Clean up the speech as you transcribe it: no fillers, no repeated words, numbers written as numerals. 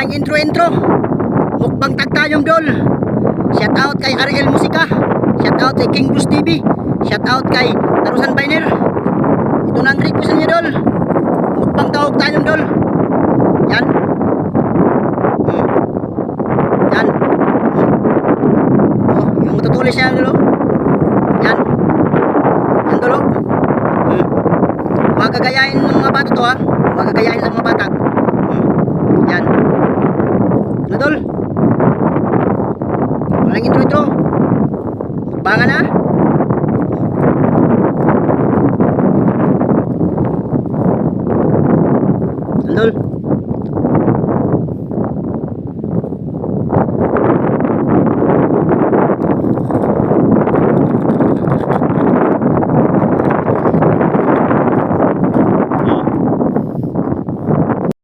ang intro. Mukbang tagtayong dol. Shout out kay Ariel Musika. Shout out kay King Bruce TV. Shout out kay Tarusan Biner. Ito na ang request niya dol. Mukbang tawag tayong dol. Yan. Yan. Oh, yung matutulis siya dolo. Yan. Yan dolo. Huwag gagayain ng mga bata to ha. Huwag gagayain ng mga bata.